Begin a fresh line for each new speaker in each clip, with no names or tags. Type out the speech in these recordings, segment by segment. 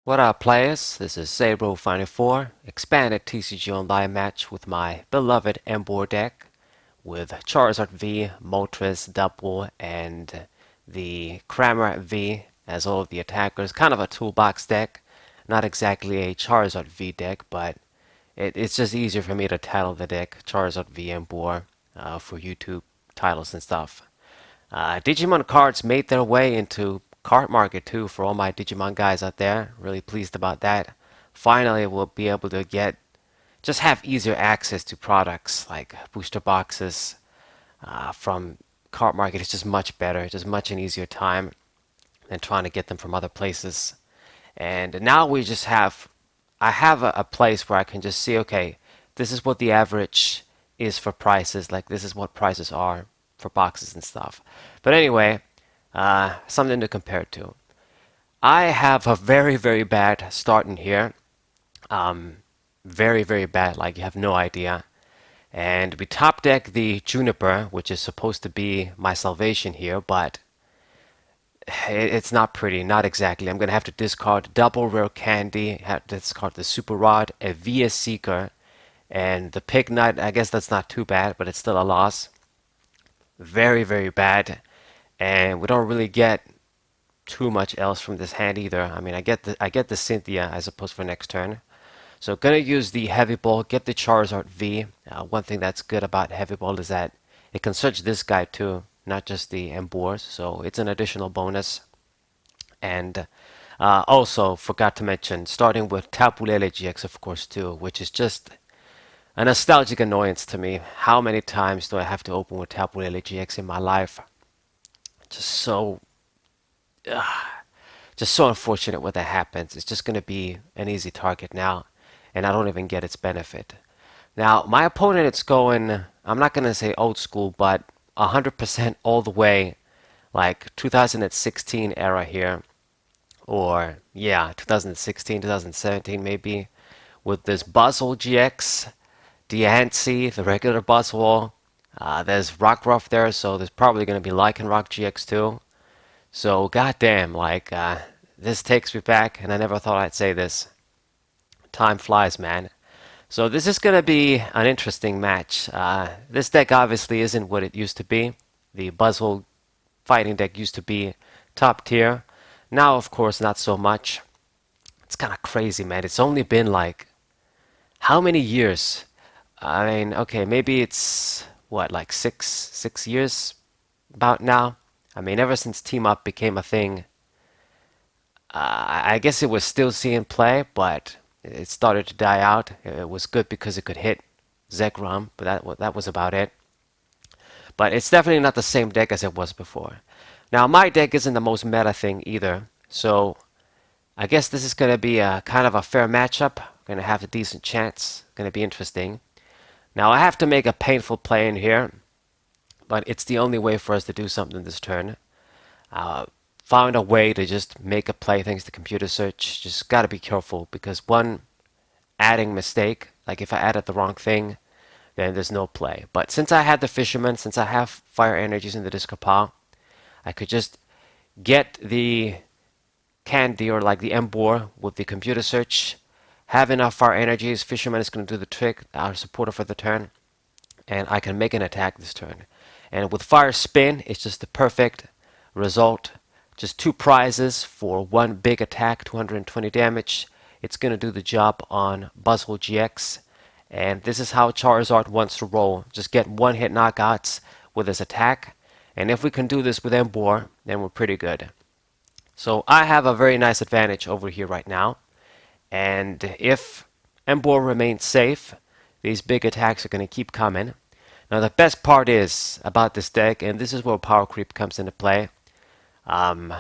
What up, players? This is Sabro54, expanded TCG Online match with my beloved Emboar deck with Charizard V, Moltres, Double, and the Cramorant V as all of the attackers. Kind of a toolbox deck. Not exactly a Charizard V deck, but it's just easier for me to title the deck Charizard V Emboar for YouTube titles and stuff. Digimon cards made their way into card market too for all my Digimon guys out there. Really pleased about that. Finally, we'll be able to just have easier access to products like booster boxes from card market. It's just much better, just much an easier time than trying to get them from other places. And now I have a place where I can just see, okay, this is what the average is for prices. Like this is what prices are for boxes and stuff. But anyway, something to compare to. I have a very, very bad start in here. Um, Very, very bad, like you have no idea. And we top deck the Juniper, which is supposed to be my salvation here, but it's not pretty, not exactly. I'm going to have to discard double rare candy, have to discard the Super Rod, a VS Seeker, and the Pig Knight. I guess that's not too bad, but it's still a loss. Very, very bad. And we don't really get too much else from this hand either. I mean, I get the Cynthia, I suppose, for next turn. So gonna use the Heavy Ball, get the Charizard V. One thing that's good about Heavy Ball is that it can search this guy too, not just the Emboars. So it's an additional bonus. And also forgot to mention, starting with Tapu Lele GX, of course, too, which is just a nostalgic annoyance to me. How many times do I have to open with Tapu Lele GX in my life? Just so just so unfortunate when that happens. It's just going to be an easy target now, and I don't even get its benefit. Now, my opponent, it's going, I'm not going to say old school, but 100% all the way, like 2016 era here, or yeah, 2016, 2017 maybe, with this Buzzwole GX, Diancie, the regular Buzzwole. There's Rockruff there, so there's probably going to be Lycanroc GX too. So, goddamn, like, this takes me back, and I never thought I'd say this. Time flies, man. So, this is going to be an interesting match. This deck obviously isn't what it used to be. The Buzzwole fighting deck used to be top tier. Now, of course, not so much. It's kind of crazy, man. It's only been like, how many years? I mean, okay, maybe it's, what, like six years about now? I mean, ever since Team Up became a thing, I guess it was still seeing play, but it started to die out. It was good because it could hit Zekrom, but that was about it. But it's definitely not the same deck as it was before. Now, my deck isn't the most meta thing either, so I guess this is going to be a kind of a fair matchup. Going to have a decent chance. Going to be interesting. Now, I have to make a painful play in here, but it's the only way for us to do something this turn. Uh, Found a way to just make a play thanks to computer search. Just gotta be careful because one adding mistake, like if I added the wrong thing, then there's no play. But since I had the Fisherman, since I have Fire Energies in the discard pile, I could just get the Candy or like the Emboar with the computer search, have enough Fire Energies, Fisherman is going to do the trick, our supporter for the turn, and I can make an attack this turn. And with Fire Spin, it's just the perfect result. Just two prizes for one big attack, 220 damage. It's going to do the job on Buzzwole GX. And this is how Charizard wants to roll. Just get one hit knockouts with his attack. And if we can do this with Emboar, then we're pretty good. So I have a very nice advantage over here right now. And if Emboar remains safe, these big attacks are going to keep coming. Now the best part is about this deck, and this is where power creep comes into play. Um,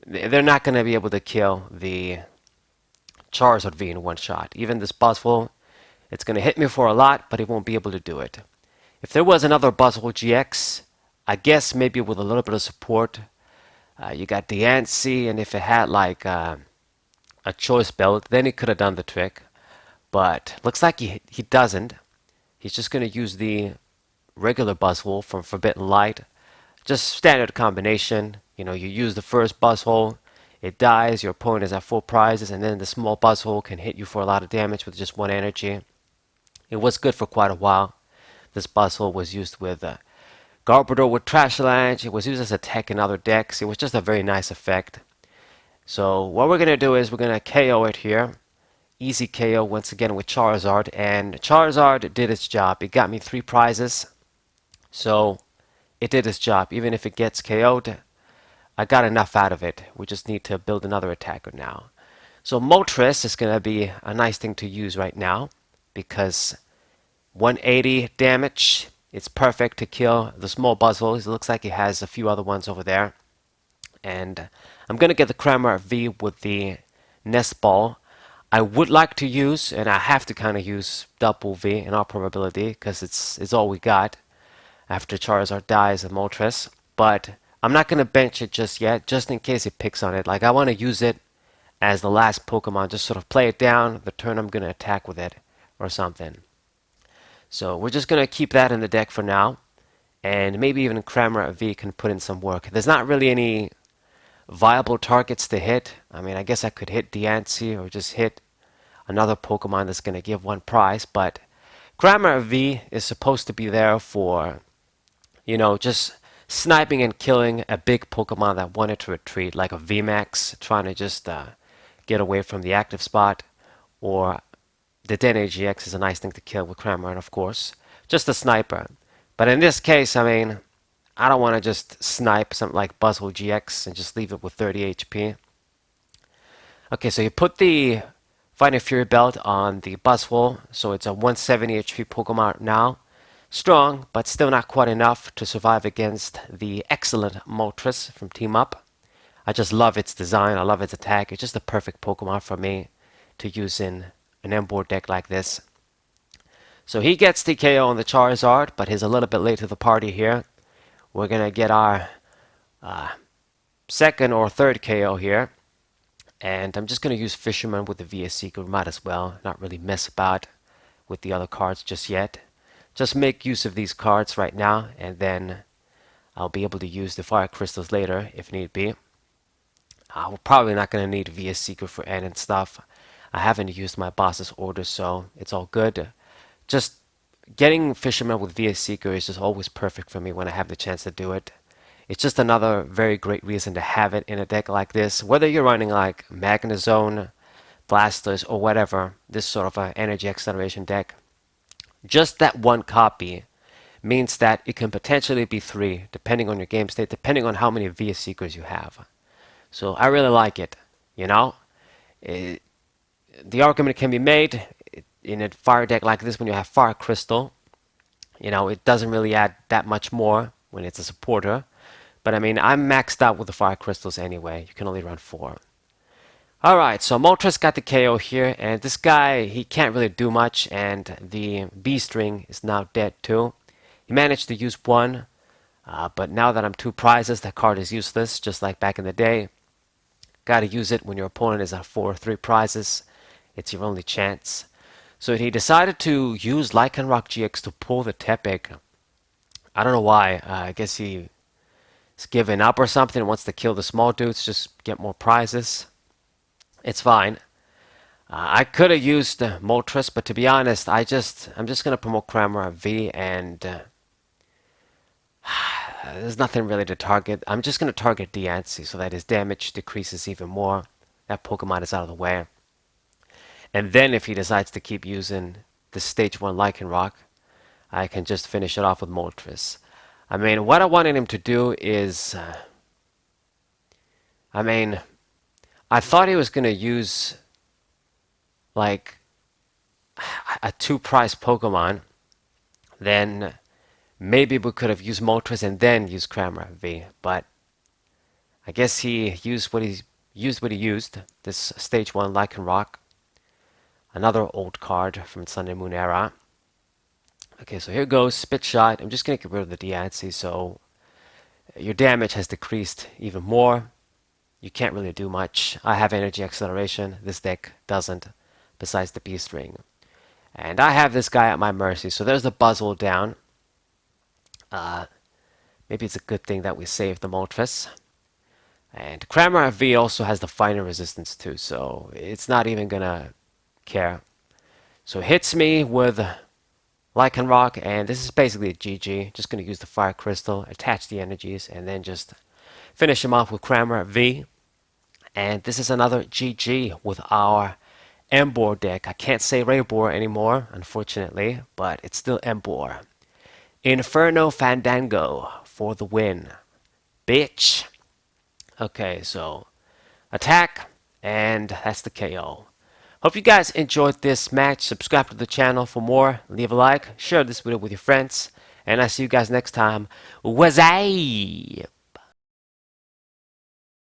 they're not going to be able to kill the Charizard V in one shot. Even this Buzzwole, it's going to hit me for a lot, but it won't be able to do it. If there was another Buzzwole GX, I guess maybe with a little bit of support, you got Diancie, and if it had like a choice belt, then he could have done the trick. But looks like he doesn't. He's just going to use the regular Buzzwole from Forbidden Light. Just standard combination. You know, you use the first Buzzwole. It dies, your opponent is at full prizes, and then the small Buzzwole can hit you for a lot of damage with just one energy. It was good for quite a while. This Buzzwole was used with Garbodor with Trashlange. It was used as a tech in other decks. It was just a very nice effect. So what we're going to do is we're going to KO it here. Easy KO once again with Charizard. And Charizard did its job. It got me 3 prizes. So it did its job. Even if it gets KO'd, I got enough out of it. We just need to build another attacker now. So Moltres is going to be a nice thing to use right now because 180 damage. It's perfect to kill the small Buzzwole. It looks like he has a few other ones over there. And I'm going to get the Cramorant V with the Nest Ball. I would like to use, and I have to kind of use Double V in all probability because it's all we got after Charizard dies and Moltres. But I'm not going to bench it just yet, just in case it picks on it. Like, I want to use it as the last Pokemon, just sort of play it down, the turn I'm going to attack with it or something. So we're just going to keep that in the deck for now. And maybe even Cramorant V can put in some work. There's not really any viable targets to hit. I mean, I guess I could hit Diancie or just hit another Pokemon that's going to give 1 prize. But Cramorant V is supposed to be there for, just sniping and killing a big Pokemon that wanted to retreat, like a VMAX trying to just get away from the active spot, or the Den AGX is a nice thing to kill with Cramorant, of course. Just a sniper. But in this case, I mean, I don't want to just snipe something like Buzzwole GX and just leave it with 30 HP. Okay, so you put the Fighting Fury Belt on the Buzzwole, so it's a 170 HP Pokemon now. Strong, but still not quite enough to survive against the excellent Moltres from Team Up. I just love its design, I love its attack. It's just the perfect Pokemon for me to use in an Emboar deck like this. So he gets the KO on the Charizard, but he's a little bit late to the party here. We're going to get our second or third KO here. And I'm just going to use Fisherman with the VS Seeker. Might as well not really mess about with the other cards just yet. Just make use of these cards right now, and then I'll be able to use the Fire Crystals later if need be. We're probably not going to need VS Seeker for N and stuff. I haven't used my boss's order, so it's all good. Just getting Fisherman with VS Seeker is just always perfect for me when I have the chance to do it. It's just another very great reason to have it in a deck like this. Whether you're running like Magnezone, Blasters, or whatever, this sort of an energy acceleration deck, just that one copy means that it can potentially be 3, depending on your game state, depending on how many VS Seekers you have. So I really like it, the argument can be made in a fire deck like this when you have Fire Crystal. It doesn't really add that much more when it's a supporter. But I mean, I'm maxed out with the Fire Crystals anyway. You can only run 4. Alright, so Moltres got the KO here, and this guy, he can't really do much, and the B-String is now dead too. He managed to use 1, but now that I'm 2 prizes, that card is useless, just like back in the day. Gotta use it when your opponent is at 4 or 3 prizes. It's your only chance. So he decided to use Lycanroc GX to pull the Tepig. I don't know why. I guess he's given up or something and wants to kill the small dudes, just get more prizes. It's fine. I could have used Moltres, but to be honest, I'm just going to promote Cramorant V, and there's nothing really to target. I'm just going to target Diancie so that his damage decreases even more. That Pokemon is out of the way. And then if he decides to keep using the Stage 1 Lycanroc, I can just finish it off with Moltres. I mean, what I wanted him to do is... I thought he was going to use, like, a 2-prize Pokemon. Then maybe we could have used Moltres and then used Cramorant V. But I guess he used what he used. This Stage 1 Lycanroc. Another old card from Sun and Moon era. Okay, so here goes Spit Shot. I'm just going to get rid of the Diancie, so your damage has decreased even more. You can't really do much. I have energy acceleration. This deck doesn't, besides the B-String. And I have this guy at my mercy. So there's the Buzzwole down. Maybe it's a good thing that we saved the Moltres. And Cramorant V also has the fire resistance too, so it's not even gonna care. So it hits me with Lycanroc, and this is basically a GG. Just gonna use the Fire Crystal, attach the energies, and then just finish him off with Cramorant V. And this is another GG with our Emboar deck. I can't say Raybor anymore, unfortunately, but it's still Emboar. Inferno Fandango for the win. Bitch. Okay, so attack, and that's the KO. Hope you guys enjoyed this match. Subscribe to the channel for more. Leave a like. Share this video with your friends. And I'll see you guys next time. Wazay!